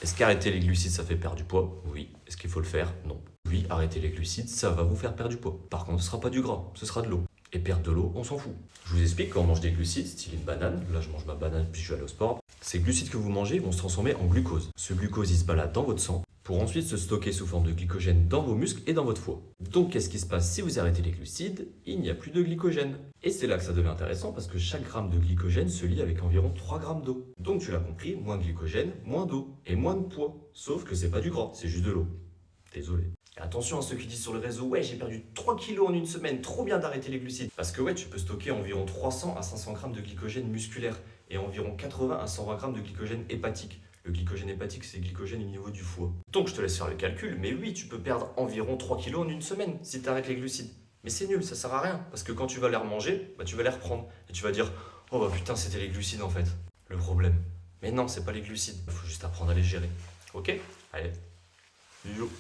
Est-ce qu'arrêter les glucides, ça fait perdre du poids? Oui. Est-ce qu'il faut le faire? Non. Oui, arrêter les glucides, ça va vous faire perdre du poids. Par contre, ce sera pas du gras, ce sera de l'eau. Et perdre de l'eau, on s'en fout. Je vous explique, quand on mange des glucides, style une banane, là je mange ma banane puis je vais aller au sport, ces glucides que vous mangez vont se transformer en glucose. Ce glucose, il se balade dans votre sang pour ensuite se stocker sous forme de glycogène dans vos muscles et dans votre foie. Donc qu'est-ce qui se passe si vous arrêtez les glucides? Il n'y a plus de glycogène. Et c'est là que ça devient intéressant parce que chaque gramme de glycogène se lie avec environ 3 grammes d'eau. Donc tu l'as compris, moins de glycogène, moins d'eau et moins de poids. Sauf que c'est pas du gras, c'est juste de l'eau. Désolé. Et attention à ceux qui disent sur le réseau, ouais, j'ai perdu 3 kilos en une semaine, trop bien d'arrêter les glucides. Parce que ouais, tu peux stocker environ 300 à 500 grammes de glycogène musculaire et environ 80 à 120 grammes de glycogène hépatique. Le glycogène hépatique, c'est le glycogène au niveau du foie. Donc je te laisse faire le calcul, mais oui, tu peux perdre environ 3 kilos en une semaine si tu arrêtes les glucides. Mais c'est nul, ça sert à rien, parce que quand tu vas les remanger, bah, tu vas les reprendre. Et tu vas dire, oh bah putain, c'était les glucides en fait, le problème. Mais non, c'est pas les glucides, il faut juste apprendre à les gérer. Ok? Allez, bisous.